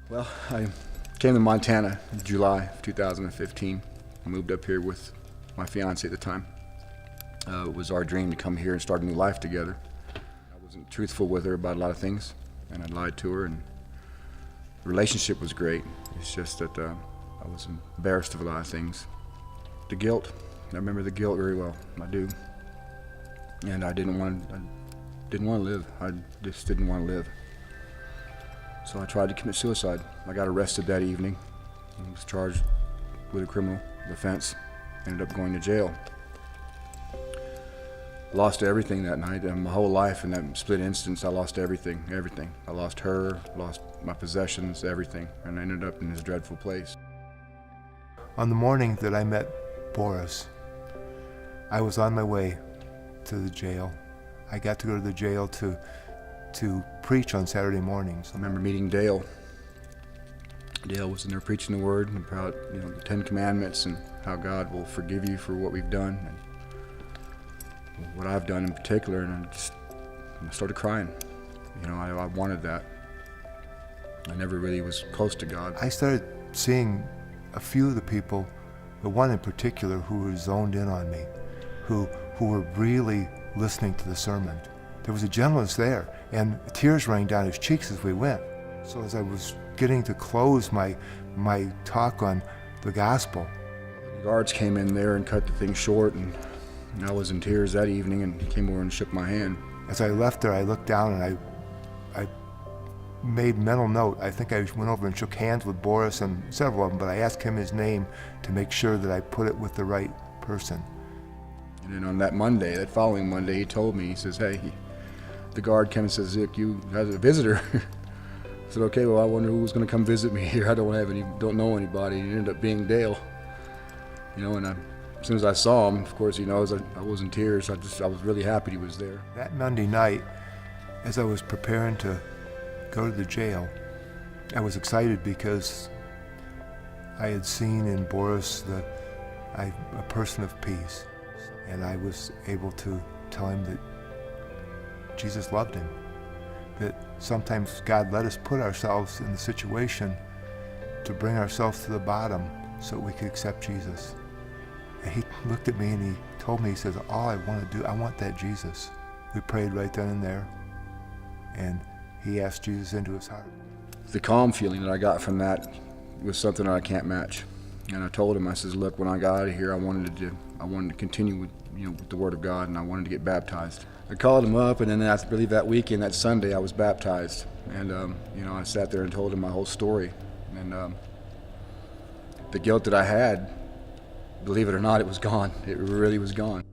Well, I came to Montana in July of 2015. I moved up here with my fiance at the time. It was our dream to come here and start a new life together. I wasn't truthful with her about a lot of things, and I lied to her, and the relationship was great. It's just that I was embarrassed of a lot of things. The guilt, I remember the guilt very well, I do. And I didn't want to live. I just didn't want to live. So I tried to commit suicide. I got arrested that evening and was charged with a criminal offense. Ended up going to jail. Lost everything that night, and my whole life in that split instance, I lost everything. I lost her, lost my possessions, everything, and I ended up in this dreadful place. On the morning that I met Boris, I was on my way to the jail. I got to go to the jail to preach on Saturday mornings. I remember meeting Dale. Dale was in there preaching the word about, the 10 Commandments and how God will forgive you for what we've done and what I've done in particular, and I started crying. I wanted that. I never really was close to God. I started seeing a few of the people, the one in particular who were zoned in on me, who were really listening to the sermon. There was a gentleness there, and tears running down his cheeks as we went. So as I was getting to close my talk on the gospel, the guards came in there and cut the thing short, and I was in tears that evening, and he came over and shook my hand. As I left there, I looked down and I made mental note. I think I went over and shook hands with Boris and several of them, but I asked him his name to make sure that I put it with the right person. And then on that following Monday, he told me, he says, hey, the guard came and says, Zick, you have a visitor. I said, okay, well, I wonder who was going to come visit me here. I don't know anybody. It ended up being Dale. And as soon as I saw him, of course, he knows I was in tears. I was really happy he was there. That Monday night, as I was preparing to go to the jail, I was excited because I had seen in Boris a person of peace. And I was able to tell him that Jesus loved him, that sometimes God let us put ourselves in the situation to bring ourselves to the bottom so that we could accept Jesus. And he looked at me and he told me, he says, all I want to do, I want that Jesus. We prayed right then and there, and he asked Jesus into his heart. The calm feeling that I got from that was something that I can't match. And I told him, I says, look, when I got out of here, I wanted to continue with the Word of God, and I wanted to get baptized. I called him up, and then I believe that weekend, that Sunday, I was baptized. And I sat there and told him my whole story. And the guilt that I had, believe it or not, it was gone. It really was gone.